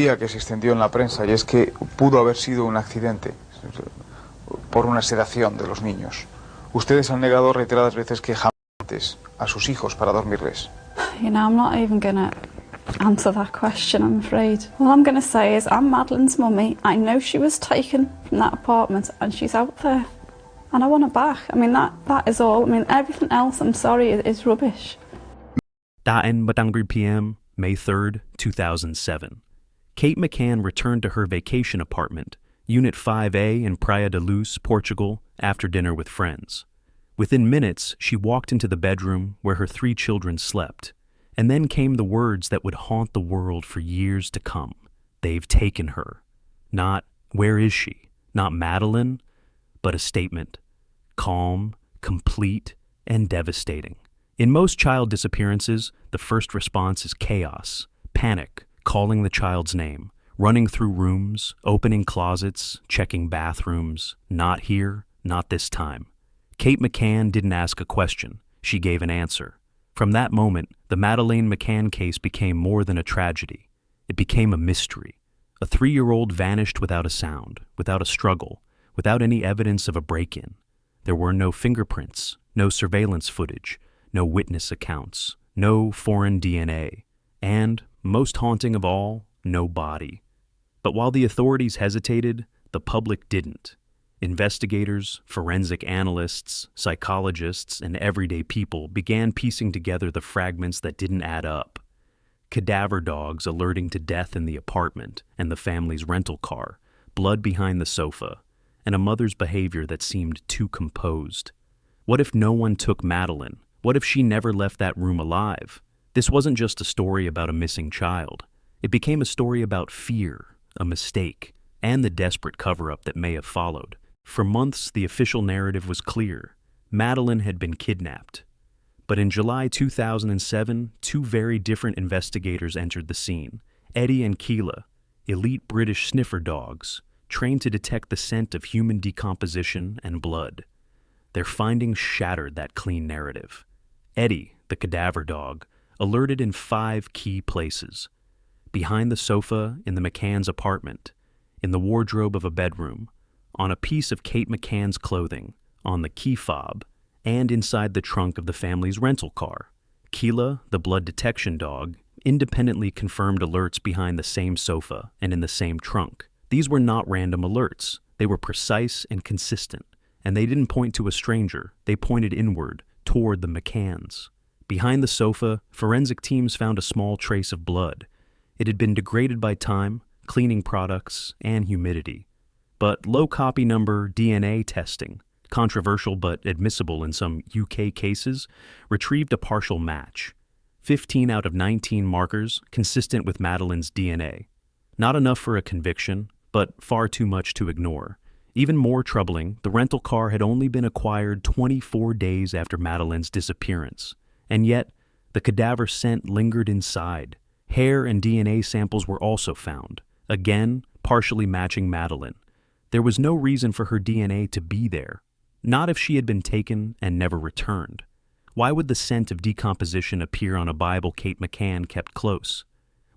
Que se extendió en la prensa, y es que pudo haber sido un accidente por una sedación de los niños. Ustedes han negado reiteradas veces que jamás a sus hijos para dormirles. You know, I'm not even gonna answer that question, I'm afraid. All I'm gonna say is I'm Madeleine's mummy. I know she was taken from that apartment and she's out there. And I want her back. I mean, that is all. I mean, everything else, I'm sorry, is rubbish. Datin Matangri PM, May 3rd, 2007. Kate McCann returned to her vacation apartment, Unit 5A in Praia da Luz, Portugal, after dinner with friends. Within minutes, she walked into the bedroom where her 3 children slept, and then came the words that would haunt the world for years to come. They've taken her. Not, where is she? Not Madeleine, but a statement. Calm, complete, and devastating. In most child disappearances, the first response is chaos, panic, calling the child's name, running through rooms, opening closets, checking bathrooms. Not here, not this time. Kate McCann didn't ask a question. She gave an answer. From that moment, the Madeleine McCann case became more than a tragedy. It became a mystery. A 3-year-old vanished without a sound, without a struggle, without any evidence of a break-in. There were no fingerprints, no surveillance footage, no witness accounts, no foreign DNA, and, most haunting of all, no body. But while the authorities hesitated, the public didn't. Investigators, forensic analysts, psychologists, and everyday people began piecing together the fragments that didn't add up. Cadaver dogs alerting to death in the apartment and the family's rental car, blood behind the sofa, and a mother's behavior that seemed too composed. What if no one took Madeleine? What if she never left that room alive? This wasn't just a story about a missing child. It became a story about fear, a mistake, and the desperate cover-up that may have followed. For months, the official narrative was clear. Madeleine had been kidnapped. But in July 2007, 2 very different investigators entered the scene. Eddie and Keela, elite British sniffer dogs, trained to detect the scent of human decomposition and blood. Their findings shattered that clean narrative. Eddie, the cadaver dog, alerted in 5 key places: behind the sofa in the McCann's apartment, in the wardrobe of a bedroom, on a piece of Kate McCann's clothing, on the key fob, and inside the trunk of the family's rental car. Keela, the blood detection dog, independently confirmed alerts behind the same sofa and in the same trunk. These were not random alerts. They were precise and consistent, and they didn't point to a stranger. They pointed inward, toward the McCanns. Behind the sofa, forensic teams found a small trace of blood. It had been degraded by time, cleaning products, and humidity. But low copy number DNA testing, controversial but admissible in some UK cases, retrieved a partial match. 15 out of 19 markers consistent with Madeleine's DNA. Not enough for a conviction, but far too much to ignore. Even more troubling, the rental car had only been acquired 24 days after Madeleine's disappearance. And yet, the cadaver scent lingered inside. Hair and DNA samples were also found, again, partially matching Madeleine. There was no reason for her DNA to be there, not if she had been taken and never returned. Why would the scent of decomposition appear on a Bible Kate McCann kept close?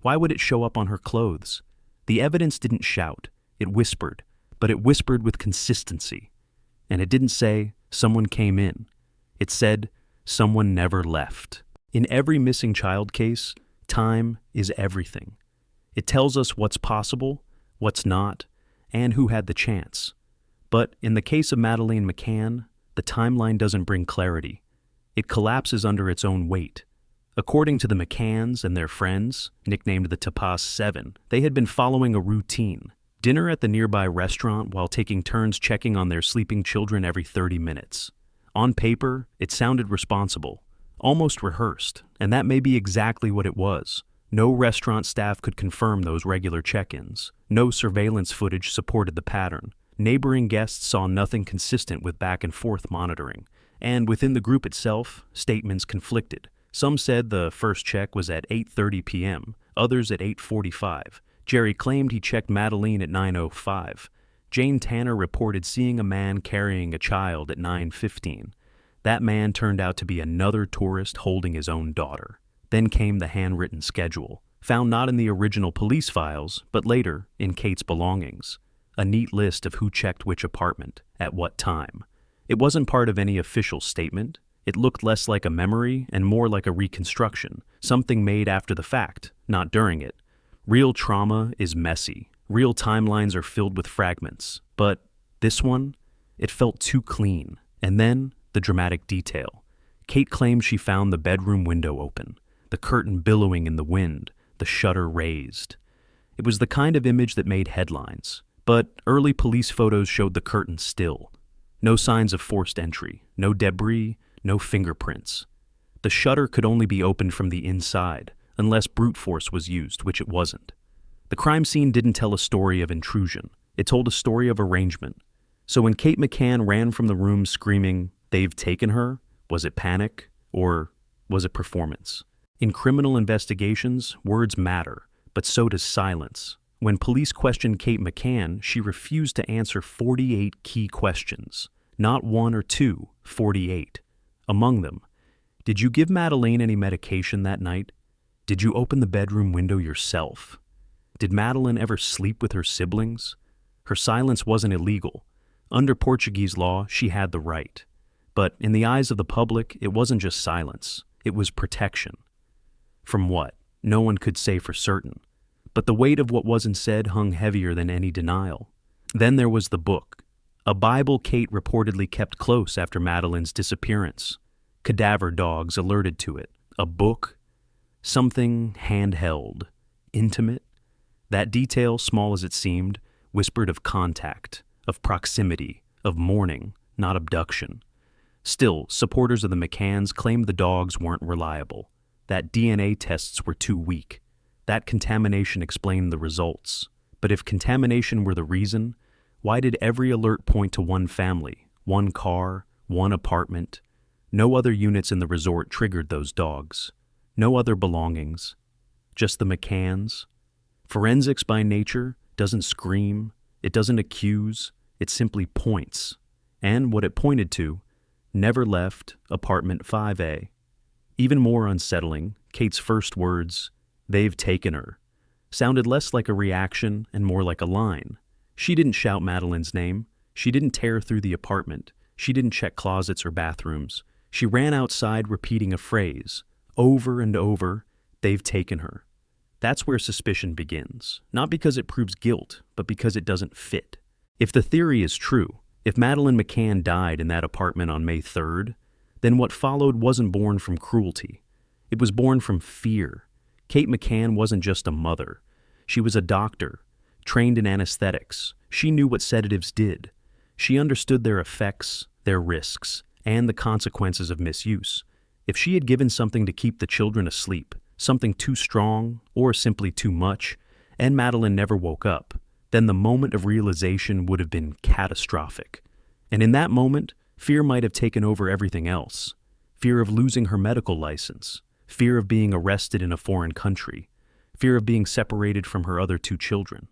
Why would it show up on her clothes? The evidence didn't shout, it whispered, but it whispered with consistency. And it didn't say, someone came in. It said, someone never left. In every missing child case, time is everything. It tells us what's possible, what's not, and who had the chance. But in the case of Madeleine McCann, the timeline doesn't bring clarity. It collapses under its own weight. According to the McCanns and their friends, nicknamed the Tapas 7, they had been following a routine. Dinner at the nearby restaurant while taking turns checking on their sleeping children every 30 minutes. On paper, it sounded responsible, almost rehearsed, and that may be exactly what it was. No restaurant staff could confirm those regular check-ins. No surveillance footage supported the pattern. Neighboring guests saw nothing consistent with back-and-forth monitoring. And within the group itself, statements conflicted. Some said the first check was at 8:30 p.m., others at 8:45. Jerry claimed he checked Madeleine at 9:05. Jane Tanner reported seeing a man carrying a child at 9:15. That man turned out to be another tourist holding his own daughter. Then came the handwritten schedule. found not in the original police files, but later in Kate's belongings. A neat list of who checked which apartment, at what time. It wasn't part of any official statement. It looked less like a memory and more like a reconstruction, something made after the fact, not during it. Real trauma is messy. Real timelines are filled with fragments. But this one, it felt too clean. And then, the dramatic detail. Kate claimed she found the bedroom window open, the curtain billowing in the wind, the shutter raised. It was the kind of image that made headlines. But early police photos showed the curtain still. No signs of forced entry, no debris, no fingerprints. The shutter could only be opened from the inside, unless brute force was used, which it wasn't. The crime scene didn't tell a story of intrusion. It told a story of arrangement. So when Kate McCann ran from the room screaming, "They've taken her," was it panic, or was it performance? In criminal investigations, words matter, but so does silence. When police questioned Kate McCann, she refused to answer 48 key questions. Not one or two, 48. Among them, did you give Madeleine any medication that night? Did you open the bedroom window yourself? Did Madeleine ever sleep with her siblings? Her silence wasn't illegal. Under Portuguese law, she had the right. But in the eyes of the public, it wasn't just silence. It was protection. From what? No one could say for certain. But the weight of what wasn't said hung heavier than any denial. Then there was the book. A Bible Kate reportedly kept close after Madeleine's disappearance. Cadaver dogs alerted to it. A book? Something handheld. Intimate? That detail, small as it seemed, whispered of contact, of proximity, of mourning, not abduction. Still, supporters of the McCanns claimed the dogs weren't reliable, that DNA tests were too weak. That contamination explained the results. But if contamination were the reason, why did every alert point to one family, one car, one apartment? No other units in the resort triggered those dogs. No other belongings. Just the McCanns. Forensics by nature doesn't scream, it doesn't accuse, it simply points. And what it pointed to, never left apartment 5A. Even more unsettling, Kate's first words, "They've taken her," sounded less like a reaction and more like a line. She didn't shout Madeleine's name. She didn't tear through the apartment. She didn't check closets or bathrooms. She ran outside repeating a phrase, over and over, "They've taken her." That's where suspicion begins, not because it proves guilt, but because it doesn't fit. If the theory is true, if Madeleine McCann died in that apartment on May 3rd, then what followed wasn't born from cruelty. It was born from fear. Kate McCann wasn't just a mother. She was a doctor, trained in anesthetics. She knew what sedatives did. She understood their effects, their risks, and the consequences of misuse. If she had given something to keep the children asleep, something too strong or simply too much, and Madeleine never woke up, then the moment of realization would have been catastrophic. And in that moment, fear might have taken over everything else. Fear of losing her medical license, fear of being arrested in a foreign country, fear of being separated from her other two children,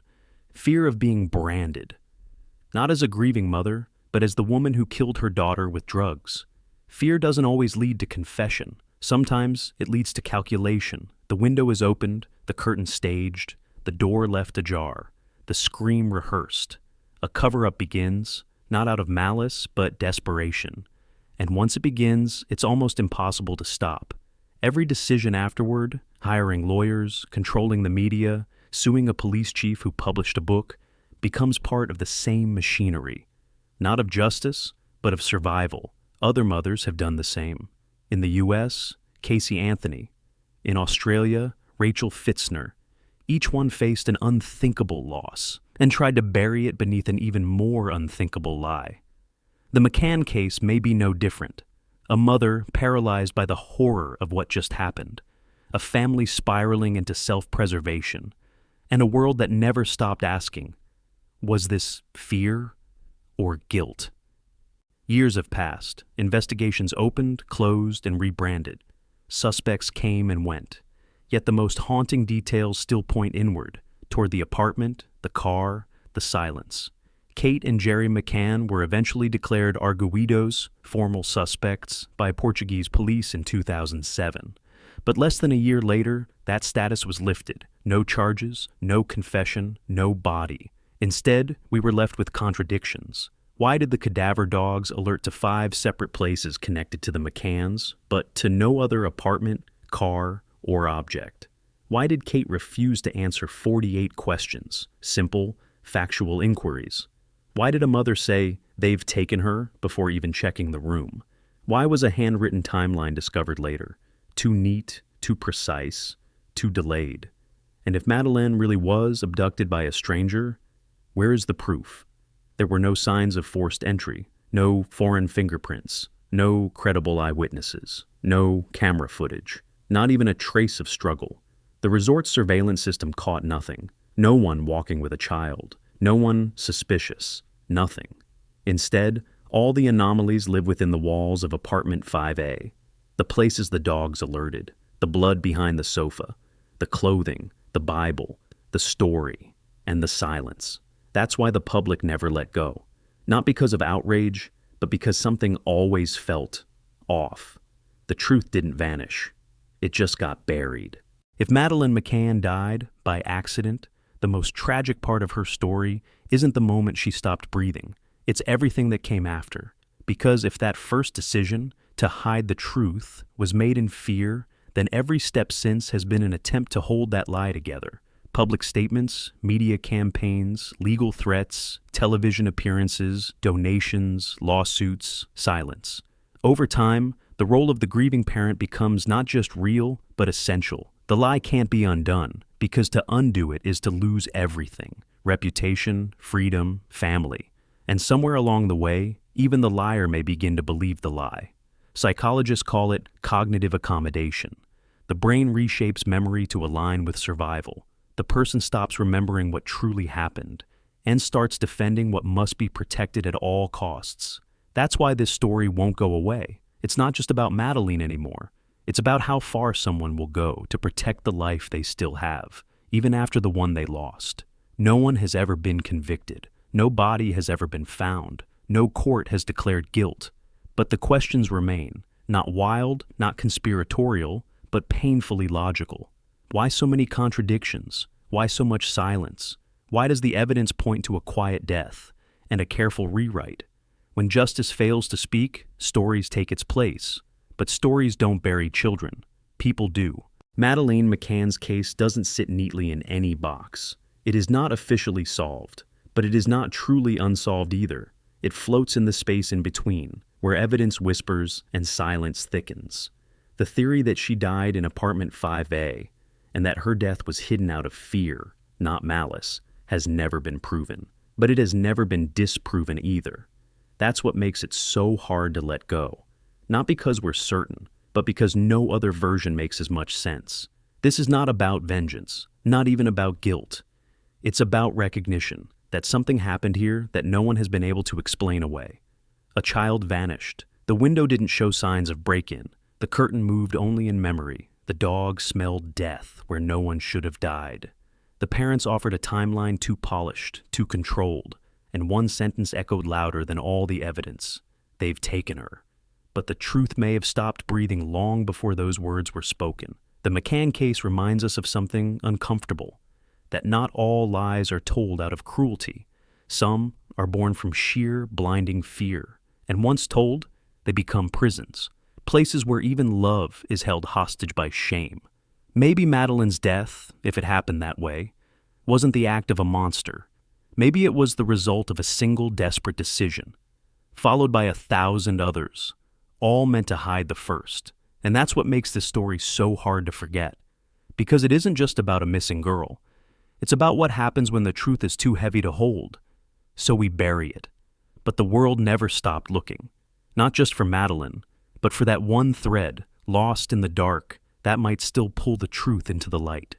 fear of being branded. Not as a grieving mother, but as the woman who killed her daughter with drugs. Fear doesn't always lead to confession. Sometimes it leads to calculation. The window is opened, the curtain staged, the door left ajar, the scream rehearsed. A cover-up begins, not out of malice, but desperation. And once it begins, it's almost impossible to stop. Every decision afterward, hiring lawyers, controlling the media, suing a police chief who published a book, becomes part of the same machinery. Not of justice, but of survival. Other mothers have done the same. In the U.S., Casey Anthony. In Australia, Rachel Fitzner. Each one faced an unthinkable loss and tried to bury it beneath an even more unthinkable lie. The McCann case may be no different. A mother paralyzed by the horror of what just happened. A family spiraling into self-preservation. And a world that never stopped asking, was this fear or guilt? Years have passed. Investigations opened, closed, and rebranded. Suspects came and went. Yet the most haunting details still point inward, toward the apartment, the car, the silence. Kate and Jerry McCann were eventually declared arguidos, formal suspects, by Portuguese police in 2007. But less than a year later, that status was lifted. No charges, no confession, no body. Instead, we were left with contradictions. Why did the cadaver dogs alert to 5 separate places connected to the McCanns, but to no other apartment, car, or object? Why did Kate refuse to answer 48 questions, simple, factual inquiries? Why did a mother say, "They've taken her," before even checking the room? Why was a handwritten timeline discovered later? Too neat, too precise, too delayed. And if Madeleine really was abducted by a stranger, where is the proof? There were no signs of forced entry, no foreign fingerprints, no credible eyewitnesses, no camera footage, not even a trace of struggle. The resort's surveillance system caught nothing. No one walking with a child, no one suspicious, nothing. Instead, all the anomalies live within the walls of apartment 5A. The places the dogs alerted, the blood behind the sofa, the clothing, the Bible, the story, and the silence. That's why the public never let go. Not because of outrage, but because something always felt off. The truth didn't vanish. It just got buried. If Madeleine McCann died by accident, the most tragic part of her story isn't the moment she stopped breathing. It's everything that came after. Because if that first decision to hide the truth was made in fear, then every step since has been an attempt to hold that lie together. Public statements, media campaigns, legal threats, television appearances, donations, lawsuits, silence. Over time, the role of the grieving parent becomes not just real, but essential. The lie can't be undone, because to undo it is to lose everything: reputation, freedom, family. And somewhere along the way, even the liar may begin to believe the lie. Psychologists call it cognitive accommodation. The brain reshapes memory to align with survival. The person stops remembering what truly happened and starts defending what must be protected at all costs. That's why this story won't go away. It's not just about Madeleine anymore. It's about how far someone will go to protect the life they still have, even after the one they lost. No one has ever been convicted. No body has ever been found. No court has declared guilt. But the questions remain, not wild, not conspiratorial, but painfully logical. Why so many contradictions? Why so much silence? Why does the evidence point to a quiet death and a careful rewrite? When justice fails to speak, stories take its place. But stories don't bury children. People do. Madeleine McCann's case doesn't sit neatly in any box. It is not officially solved, but it is not truly unsolved either. It floats in the space in between, where evidence whispers and silence thickens. The theory that she died in apartment 5A and that her death was hidden out of fear, not malice, has never been proven. But it has never been disproven either. That's what makes it so hard to let go. Not because we're certain, but because no other version makes as much sense. This is not about vengeance, not even about guilt. It's about recognition that something happened here that no one has been able to explain away. A child vanished. The window didn't show signs of break-in. The curtain moved only in memory. The dog smelled death where no one should have died. The parents offered a timeline too polished, too controlled, and one sentence echoed louder than all the evidence. They've taken her. But the truth may have stopped breathing long before those words were spoken. The McCann case reminds us of something uncomfortable, that not all lies are told out of cruelty. Some are born from sheer, blinding fear, and once told, they become prisons, places where even love is held hostage by shame. Maybe Madeleine's death, if it happened that way, wasn't the act of a monster. Maybe it was the result of a single desperate decision, followed by 1,000 others, all meant to hide the first. And that's what makes this story so hard to forget. Because it isn't just about a missing girl. It's about what happens when the truth is too heavy to hold. So we bury it. But the world never stopped looking. Not just for Madeleine, but for that one thread, lost in the dark, that might still pull the truth into the light.